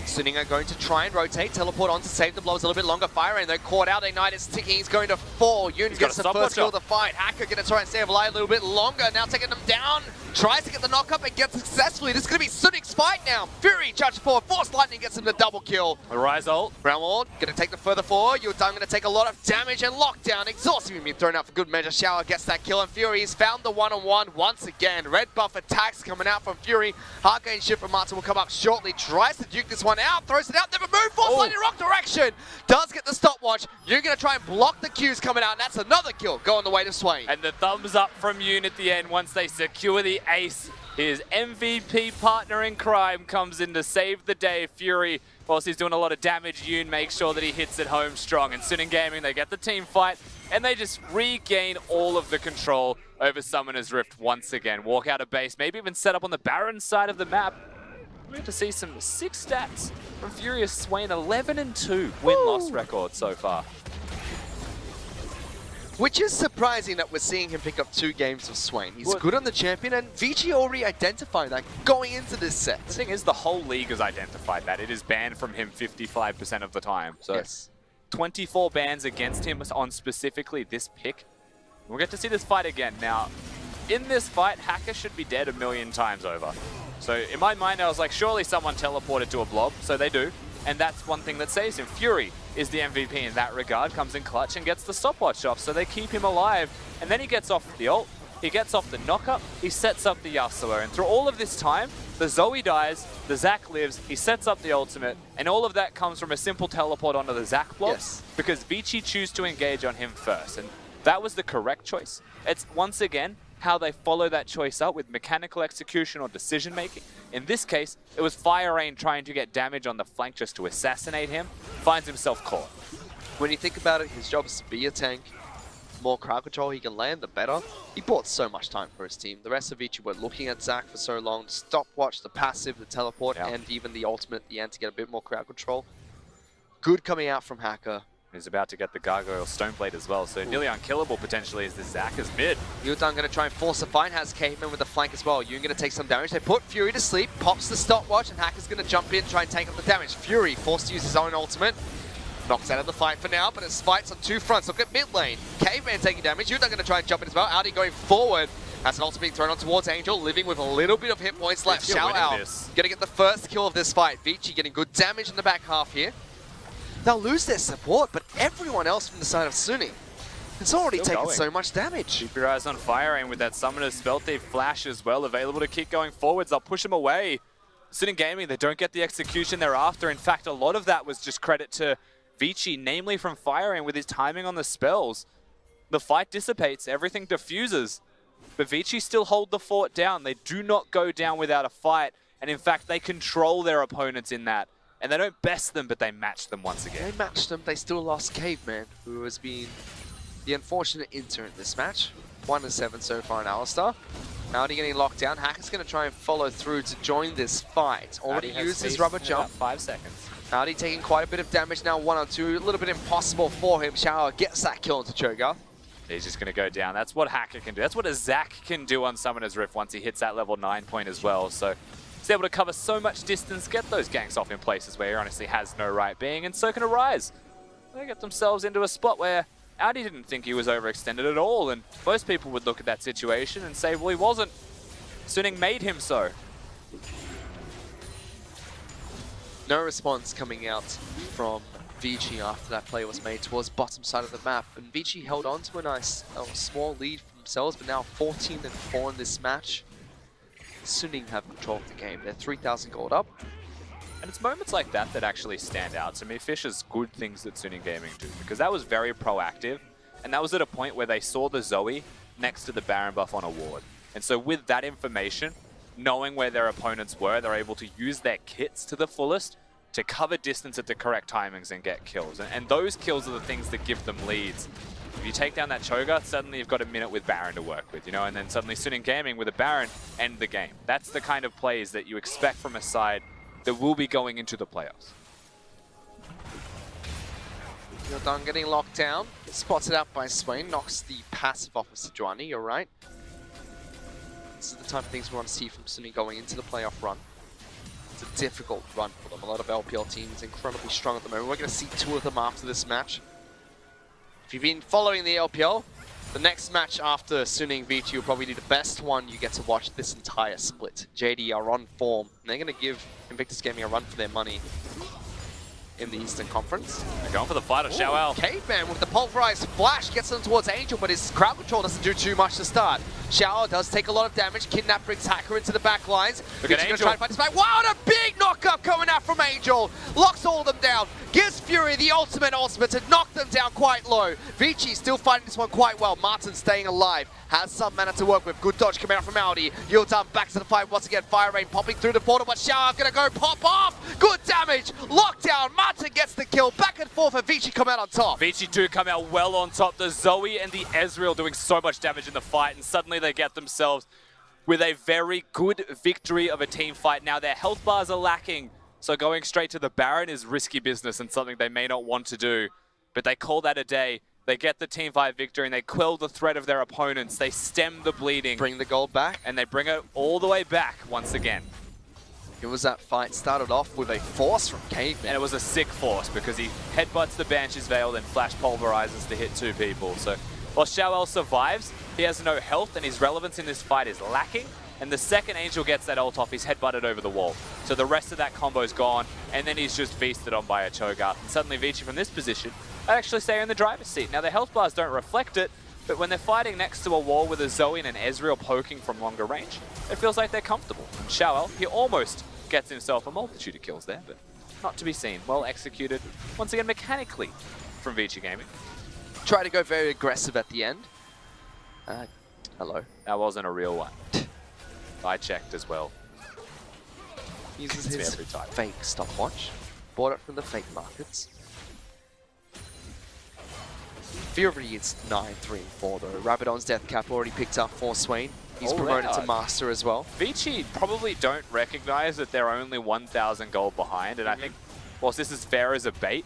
Speaker 2: Suning are going to try and rotate. Teleport on to save the blows a little bit longer. Fire Rain though caught out. Ignite is ticking. He's going to fall. Yoon gets the first kill of the fight. Hacker going to try and stay alive a little bit longer. Now taking them down. Tries to get the knock up and gets successfully. This is going to be Suning's fight now. Fury charges forward. Force Lightning gets him the double kill.
Speaker 3: A Rise ult.
Speaker 2: Brown Ward going to take the further forward. Yudang going to take a lot of damage and lockdown. Exhausting being thrown out for good measure. Shower gets that kill and Fury's found the one-on-one once again. Red buff attacks coming out from Fury. Hard gain shift from Martin will come up shortly. Tries to duke this one out. Throws it out. Never move. Force Lightning wrong direction. Does get the stopwatch. You're going to try and block the Qs coming out. And that's another kill going the way to Swain.
Speaker 3: And the thumbs up from Yoon at the end once they secure the ace. His MVP partner in crime comes in to save the day. Fury, whilst he's doing a lot of damage, Yoon makes sure that he hits it home strong. And Suning Gaming, they get the team fight, and they just regain all of the control over Summoner's Rift once again. Walk out of base, maybe even set up on the Baron side of the map. We have to see some 6 stats from Furious Swain, 11-2 win-loss record so far.
Speaker 2: Which is surprising that we're seeing him pick up 2 games of Swain. He's good on the champion, and Vici already identified that going into this set.
Speaker 3: The thing is, the whole league has identified that. It is banned from him 55% of the time. So
Speaker 2: yes.
Speaker 3: 24 bans against him on specifically this pick. We'll get to see this fight again. Now, in this fight, Hacker should be dead 1,000,000 times over. So in my mind, I was like, surely someone teleported to a blob. So they do. And that's one thing that saves him. Fury is the MVP in that regard, comes in clutch and gets the stopwatch off, so they keep him alive. And then he gets off the ult, he gets off the knockup, he sets up the Yasuo. And through all of this time, the Zoe dies, the Zac lives, he sets up the ultimate, and all of that comes from a simple teleport onto the Zac block, because Vici chose to engage on him first. And that was the correct choice. It's, once again, how they follow that choice up with mechanical execution or decision making. In this case, it was Fire Rain trying to get damage on the flank just to assassinate him, finds himself caught.
Speaker 2: When you think about it, his job is to be a tank. The more crowd control he can land, the better. He bought so much time for his team. The rest of Vici were looking at Zac for so long. Stopwatch, the passive, the teleport, and even the ultimate at the end to get a bit more crowd control. Good coming out from Hacker.
Speaker 3: He's about to get the Gargoyle Stoneblade as well, so nearly unkillable potentially as the Zac is mid.
Speaker 2: Yudang going to try and force a fight, has Caveman with the flank as well. Yoon going to take some damage. They put Fury to sleep, pops the stopwatch, and Hacker's going to jump in, try and take up the damage. Fury forced to use his own ultimate. Knocks out of the fight for now, but it's fights on 2 fronts. Look at mid lane. Caveman taking damage. Yudang going to try and jump in as well. Audi going forward. Has an ultimate being thrown on towards Angel, living with a little bit of hit points left. Shout out. Going to get the first kill of this fight. Vici getting good damage in the back half here. They'll lose their support, but everyone else from the side of Suning has already taken so much damage.
Speaker 3: Keep your eyes on Fire Aim with that Summoner's Spell Thief flash as well, available to keep going forwards. They'll push him away. Suning Gaming, they don't get the execution they're after. In fact, a lot of that was just credit to Vici, namely from Fire Aim with his timing on the spells. The fight dissipates, everything diffuses, but Vici still hold the fort down. They do not go down without a fight, and in fact, they control their opponents in that. And they don't best them, but they match them once again.
Speaker 2: They matched them. They still lost Caveman, who has been the unfortunate intern in this match. 1-7 so far in Alistar. Audi getting locked down. Hacker's going to try and follow through to join this fight. Already used his rubber jump.
Speaker 3: 5 seconds.
Speaker 2: Audi taking quite a bit of damage now, 1-2. A little bit impossible for him. Shower gets that kill into Cho'Gath.
Speaker 3: He's just going to go down. That's what Hacker can do. That's what a Zac can do on Summoner's Rift once he hits that level 9 point as well. So he's able to cover so much distance, get those ganks off in places where he honestly has no right being, and so can Arise. They get themselves into a spot where Audi didn't think he was overextended at all, and most people would look at that situation and say, well, he wasn't. Suning made him so.
Speaker 2: No response coming out from Vici after that play was made towards bottom side of the map, and Vici held on to a nice small lead for themselves, but now 14-4 in this match. Suning have control of the game. They're 3,000 gold up.
Speaker 3: And it's moments like that that actually stand out to me. Fisher's good things that Suning Gaming do, because that was very proactive, and that was at a point where they saw the Zoe next to the Baron buff on a ward. And so with that information, knowing where their opponents were, they're able to use their kits to the fullest to cover distance at the correct timings and get kills. And those kills are the things that give them leads. If you take down that Cho'Gath, suddenly you've got a minute with Baron to work with, you know, and then suddenly Suning Gaming with a Baron end the game. That's the kind of plays that you expect from a side that will be going into the playoffs.
Speaker 2: You're done getting locked down. Spotted out by Swain, knocks the passive off of Sejuani, you're right. This is the type of things we want to see from Suning going into the playoff run. It's a difficult run for them. A lot of LPL teams incredibly strong at the moment. We're going to see two of them after this match. If you've been following the LPL, the next match after Suning Vici will probably be the best one you get to watch this entire split. JD are on form, and they're going to give Invictus Gaming a run for their money in the Eastern Conference.
Speaker 3: They're going for the fight of Xiao.
Speaker 2: Caveman with the pulverized flash gets them towards Angel, but his crowd control doesn't do too much to start. Xiao does take a lot of damage. Kidnap brings Hacker into the back lines.
Speaker 3: Look at
Speaker 2: Vici
Speaker 3: Angel.
Speaker 2: gonna try and fight his back. Wow, what a big knockup coming out from Angel. Locks all of them down. Gives Fury the ultimate to knock them down quite low. Vici still fighting this one quite well. Martin staying alive. Has some mana to work with. Good dodge coming out from Audi. Yuldan back to the fight once again. Fire Rain popping through the portal, but Xiao gonna go pop off. Good damage. Lockdown. Martin gets the kill. Back and forth, and Vici come out on top.
Speaker 3: Vici do come out well on top. The Zoe and the Ezreal doing so much damage in the fight, and suddenly they get themselves with a very good victory of a team fight. Now their health bars are lacking, so going straight to the Baron is risky business and something they may not want to do. But they call that a day. They get the team fight victory and they quell the threat of their opponents. They stem the bleeding.
Speaker 2: Bring the gold back.
Speaker 3: And they bring it all the way back once again.
Speaker 2: It was that fight started off with a force from Caveman.
Speaker 3: And it was a sick force because he headbutts the Banshee's Veil, then flash pulverizes to hit two people. So while Xiao survives, he has no health and his relevance in this fight is lacking. And the second Angel gets that ult off, he's headbutted over the wall. So the rest of that combo's gone, and then he's just feasted on by a Cho'Gath. And suddenly Vici from this position actually stay in the driver's seat. Now their health bars don't reflect it, but when they're fighting next to a wall with a Zoe and an Ezreal poking from longer range, it feels like they're comfortable. And Xiao, he almost gets himself a multitude of kills there, but not to be seen. Well executed, once again mechanically, from Vici Gaming.
Speaker 2: Try to go very aggressive at the end. Hello.
Speaker 3: That wasn't a real one. I checked as well.
Speaker 2: Uses
Speaker 3: It's
Speaker 2: his
Speaker 3: every time.
Speaker 2: fake stopwatch. Bought it from the fake markets. Fury is 9-3-4 though. Rabadon's death cap already picked up for Swain. He's promoted to Master as well.
Speaker 3: Vici probably don't recognize that they're only 1,000 gold behind, and I think whilst this is fair as a bait,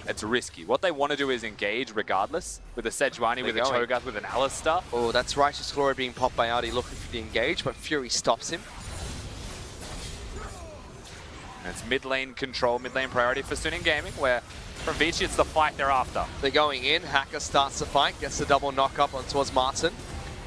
Speaker 3: it's risky. What they want to do is engage regardless, with a Sejuani, with a Cho'Gath, with an Alistar.
Speaker 2: Oh, that's Righteous Glory being popped by Audi looking for the engage, but Fury stops him.
Speaker 3: And it's mid lane control, mid lane priority for Suning Gaming, where from Vici it's the fight they're after.
Speaker 2: They're going in, Hacker starts the fight, gets the double knock up on towards Martin.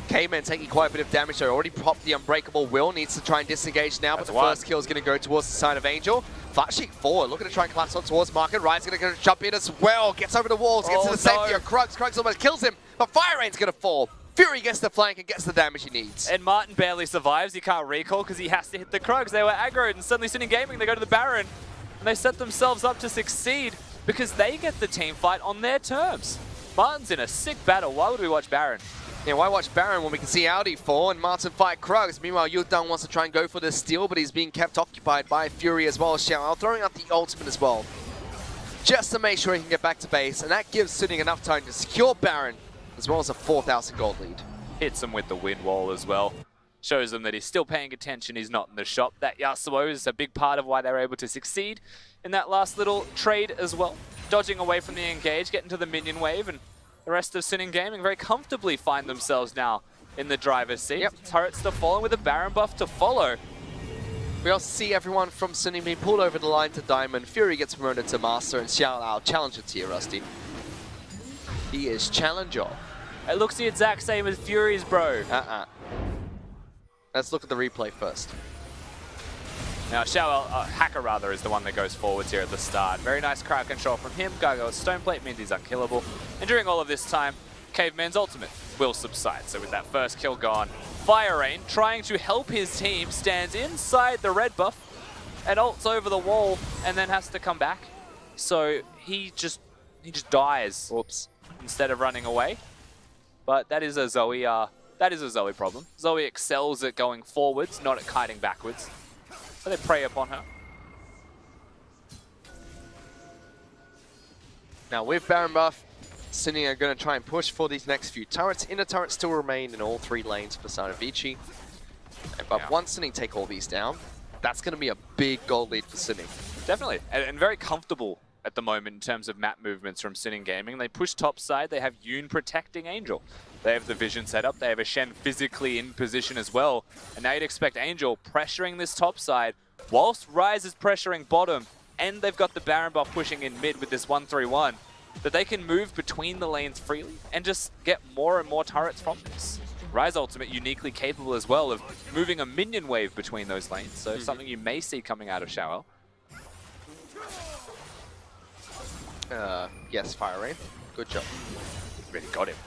Speaker 2: K-Man taking quite a bit of damage though, already popped the Unbreakable Will, needs to try and disengage now, but the first kill is going to go towards the side of Angel. Flashing forward, looking to try and collapse on towards Market. Ryan's going to jump in as well, gets over the walls, gets to the safety of Krugs. Krugs almost kills him, but Fire Rain's going to fall. Fury gets the flank and gets the damage he needs.
Speaker 3: And Martin barely survives, he can't recall because he has to hit the Krugs. They were aggroed and suddenly Suning Gaming, they go to the Baron and they set themselves up to succeed because they get the team fight on their terms. Martin's in a sick battle, why would we watch Baron?
Speaker 2: Yeah, why watch Baron when we can see Audi fall and Martin fight Krugs? Meanwhile, Yuldan wants to try and go for the steal, but he's being kept occupied by Fury as well. Xiao throwing out the ultimate as well, just to make sure he can get back to base, and that gives Suning enough time to secure Baron, as well as a 4,000 gold lead.
Speaker 3: Hits him with the wind wall as well. Shows them that he's still paying attention, he's not in the shop. That Yasuo is a big part of why they were able to succeed in that last little trade as well. Dodging away from the engage, getting to the minion wave, and the rest of Suning Gaming very comfortably find themselves now in the driver's seat.
Speaker 2: Yep.
Speaker 3: Turrets to follow with a Baron buff to follow.
Speaker 2: We also see everyone from Suning being pulled over the line to Diamond. Fury gets promoted to Master, and Xiao our challenger tier, Rusty. He is challenger.
Speaker 3: It looks the exact same as Fury's, bro.
Speaker 2: Let's look at the replay first.
Speaker 3: Now, Hacker rather, is the one that goes forwards here at the start. Very nice crowd control from him. Gargoyle's Stoneplate means he's unkillable. And during all of this time, Caveman's ultimate will subside. So with that first kill gone, Fire Rain, trying to help his team, stands inside the red buff. and ults over the wall and then has to come back. So he just dies.
Speaker 2: Oops.
Speaker 3: Instead of running away. But that is a Zoe problem. Zoe excels at going forwards, not at kiting backwards. So they prey upon her.
Speaker 2: Now with Baron buff, Sunning are going to try and push for these next few turrets. Inner turrets still remain in all 3 lanes for the side of Vici. But once Sunning take all these down, that's going to be a big gold lead for Sunning.
Speaker 3: Definitely, and very comfortable at the moment in terms of map movements from Sunning Gaming. They push top side, they have Yoon protecting Angel. They have the vision set up, they have a Shen physically in position as well. And now you'd expect Angel pressuring this top side, whilst Ryze is pressuring bottom, and they've got the Baron buff pushing in mid with this 1-3-1, that they can move between the lanes freely and just get more and more turrets from this. Ryze ultimate uniquely capable as well of moving a minion wave between those lanes, so something you may see coming out of Xiao.
Speaker 2: Yes, Fire Rain. Good job.
Speaker 3: Really got him.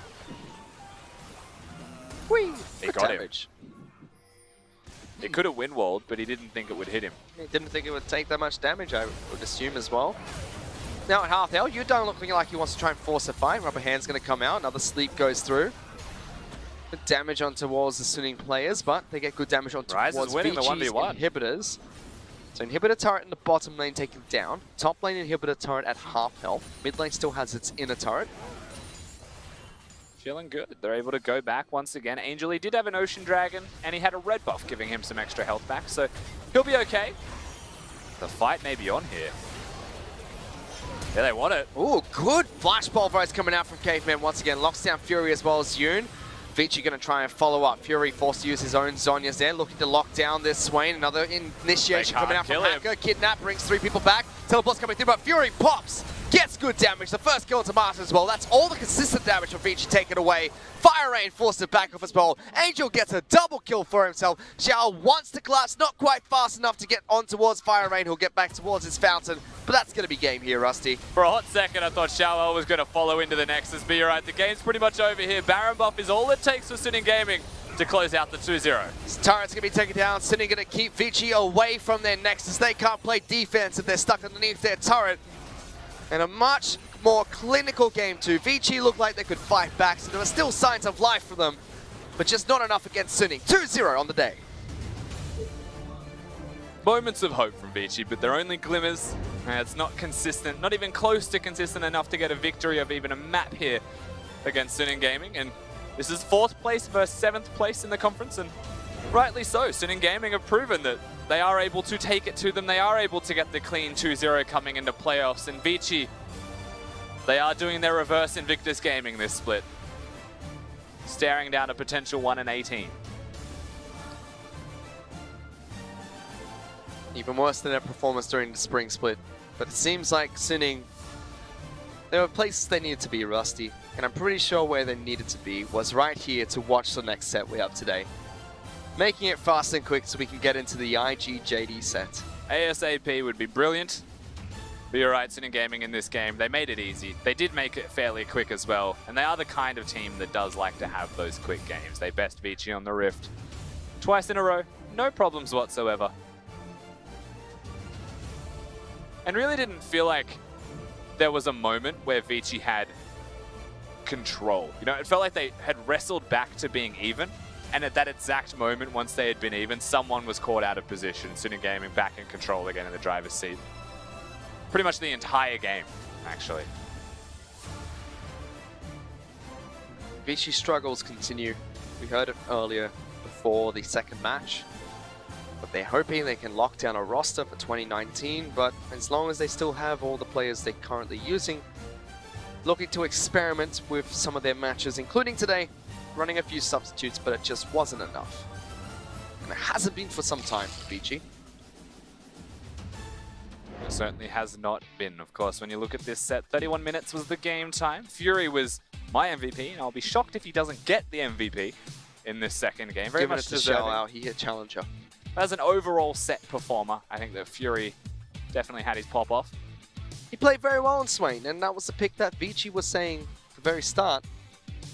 Speaker 2: Whee!
Speaker 3: He
Speaker 2: Good
Speaker 3: got
Speaker 2: damage.
Speaker 3: It could have win-walled, but he didn't think it would hit him.
Speaker 2: He didn't think it would take that much damage, I would assume as well. Now at half health, you don't look like he wants to try and force a fight. Rubber Hand's going to come out. Another sleep goes through. Good damage on towards the Sunning players, but they get good damage on
Speaker 3: Ryze
Speaker 2: towards
Speaker 3: is winning the
Speaker 2: Vici's
Speaker 3: 1v1.
Speaker 2: inhibitors. So inhibitor turret in the bottom lane taken down. Top lane inhibitor turret at half health. Mid lane still has its inner turret.
Speaker 3: Feeling good. They're able to go back once again. Angel, he did have an Ocean Dragon, and he had a red buff giving him some extra health back, so he'll be okay. The fight may be on here. Yeah, they want it.
Speaker 2: Ooh, good flashball voice coming out from Caveman once again. Locks down Fury as well as Yoon. Vici going to try and follow up. Fury forced to use his own Zhonya's there, looking to lock down this Swain. Another initiation coming out from Hacker. Kidnap brings 3 people back. Teleport's coming through, but Fury pops. Gets good damage. The first kill to Martin as well. That's all the consistent damage from Vici taken away. Fire Rain forced it back off as well. Angel gets a double kill for himself. Xiao wants to collapse, not quite fast enough to get on towards Fire Rain, who'll get back towards his fountain. But that's going to be game here, Rusty.
Speaker 3: For a hot second, I thought Xiao was going to follow into the Nexus, but you're right, the game's pretty much over here. Baron buff is all it takes for Sunning Gaming to close out the 2-0.
Speaker 2: This turret's going to be taken down. Sunning going to keep Vici away from their Nexus. They can't play defense if they're stuck underneath their turret. And a much more clinical game too. Vici looked like they could fight back, so there were still signs of life for them, but just not enough against Sunning. 2-0 on the day.
Speaker 3: Moments of hope from Vici, but they're only glimmers. It's not consistent, not even close to consistent enough to get a victory of even a map here against Sunning Gaming. And this is 4th place versus 7th place in the conference, and rightly so. Sunning Gaming have proven that they are able to take it to them. They are able to get the clean 2-0 coming into playoffs. And Vici, they are doing their reverse Invictus Gaming this split, staring down a potential 1-18.
Speaker 2: Even worse than their performance during the spring split. But it seems like Sunning, there were places they needed to be, Rusty. And I'm pretty sure where they needed to be was right here to watch the next set we have today. Making it fast and quick so we can get into the IG-JD set.
Speaker 3: ASAP would be brilliant. But you're right, Sunning Gaming in this game, they made it easy. They did make it fairly quick as well. And they are the kind of team that does like to have those quick games. They best Vici on the Rift twice in a row. No problems whatsoever. And really didn't feel like there was a moment where Vici had control. You know, it felt like they had wrestled back to being even. And at that exact moment, once they had been even, someone was caught out of position. Sunning Gaming back in control again in the driver's seat. Pretty much the entire game, actually.
Speaker 2: Vici struggles continue. We heard it earlier before the second match. But they're hoping they can lock down a roster for 2019. But as long as they still have all the players they're currently using, looking to experiment with some of their matches, including today, running a few substitutes, but it just wasn't enough. And it hasn't been for some time for Vici.
Speaker 3: It certainly has not been, of course. When you look at this set, 31 minutes was the game time. Fury was my MVP, and I'll be shocked if he doesn't get the MVP in this second game. Very much deserving.
Speaker 2: Out, he hit Challenger.
Speaker 3: As an overall set performer, I think that Fury definitely had his pop off.
Speaker 2: He played very well on Swain, and that was the pick that Vici was saying at the very start,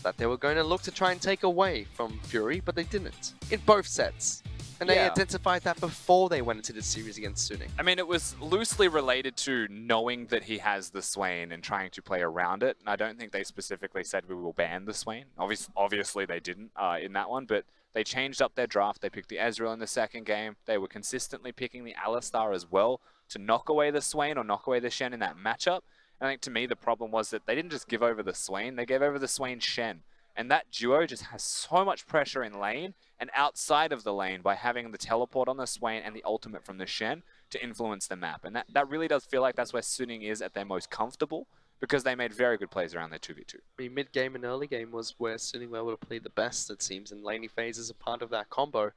Speaker 2: that they were going to look to try and take away from Fury, but they didn't. In both sets. And they identified that before they went into the series against Suning.
Speaker 3: I mean, it was loosely related to knowing that he has the Swain and trying to play around it. And I don't think they specifically said we will ban the Swain. Obviously they didn't in that one, but they changed up their draft. They picked the Ezreal in the second game. They were consistently picking the Alistar as well to knock away the Swain or knock away the Shen in that matchup. And I think to me the problem was that they didn't just give over the Swain, they gave over the Swain Shen. And that duo just has so much pressure in lane and outside of the lane by having the teleport on the Swain and the ultimate from the Shen to influence the map. And that really does feel like that's where Suning is at their most comfortable because they made very good plays around their 2v2.
Speaker 2: I mean, mid-game and early game was where Suning were able to play the best, it seems, and laning phase is a part of that combo.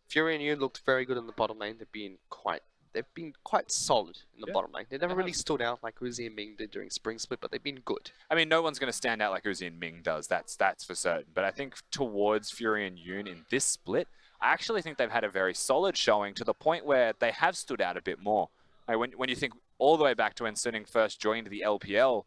Speaker 2: Fury and Yoon looked very good in the bottom lane. They've been quite solid in the bottom lane. They never really stood out like Uzi and Ming did during Spring Split, but they've been good.
Speaker 3: I mean, no one's going to stand out like Uzi and Ming does. That's for certain. But I think towards Fury and Yoon in this split, I actually think they've had a very solid showing to the point where they have stood out a bit more. Like when you think all the way back to when Suning first joined the LPL,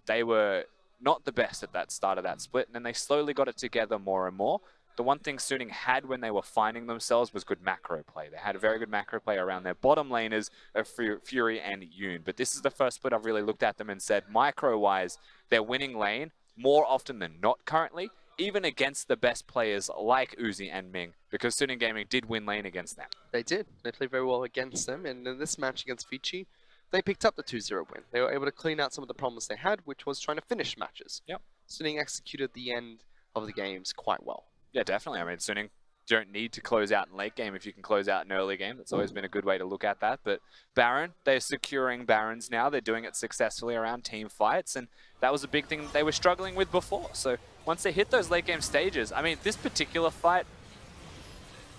Speaker 3: they were not the best at that start of that split, and then they slowly got it together more and more. The one thing Suning had when they were finding themselves was good macro play. They had a very good macro play around their bottom laners of Fury and Yoon. But this is the first split I've really looked at them and said, micro-wise, they're winning lane more often than not currently, even against the best players like Uzi and Ming, because Suning Gaming did win lane against them.
Speaker 2: They did. They played very well against them, and in this match against Vici, they picked up the 2-0 win. They were able to clean out some of the problems they had, which was trying to finish matches.
Speaker 3: Yep.
Speaker 2: Suning executed the end of the games quite well.
Speaker 3: Yeah, definitely. I mean, Suning don't need to close out in late game if you can close out in early game. That's always been a good way to look at that. But Baron, they're securing Barons now. They're doing it successfully around team fights, and that was a big thing they were struggling with before. So once they hit those late game stages, I mean, this particular fight,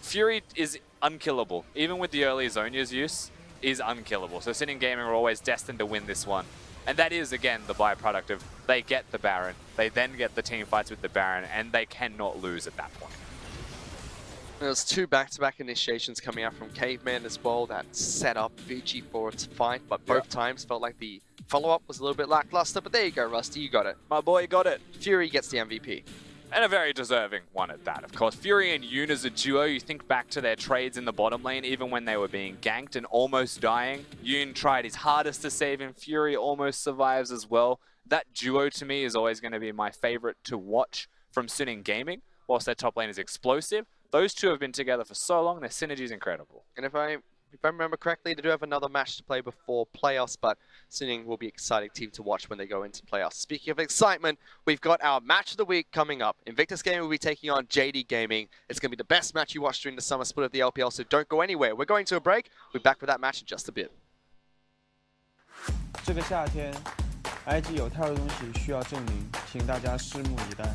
Speaker 3: Fury is unkillable. Even with the early Zhonya's use, is unkillable. So Suning Gaming are always destined to win this one. And that is, again, the byproduct of they get the Baron, they then get the team fights with the Baron, and they cannot lose at that point.
Speaker 2: There's 2 back-to-back initiations coming out from Caveman as well that set up Vici for its fight, but both times felt like the follow-up was a little bit lackluster, but there you go, Rusty, you got it.
Speaker 3: My boy got it.
Speaker 2: Fury gets the MVP.
Speaker 3: And a very deserving one at that, of course. Fury and Yoon as a duo, you think back to their trades in the bottom lane, even when they were being ganked and almost dying. Yoon tried his hardest to save him. Fury almost survives as well. That duo, to me, is always going to be my favorite to watch from Suning Gaming. Whilst their top lane is explosive, those two have been together for so long, their synergy is incredible.
Speaker 2: And if I remember correctly, they do have another match to play before playoffs, but Suning will be an exciting team to watch when they go into playoffs. Speaking of excitement, we've got our match of the week coming up. Invictus Gaming will be taking on JD Gaming. It's going to be the best match you watch during the summer split of the LPL, so don't go anywhere. We're going to a break. We'll be back with that match in just a bit.
Speaker 4: 这个夏天，IG 有太多东西需要证明，请大家拭目以待。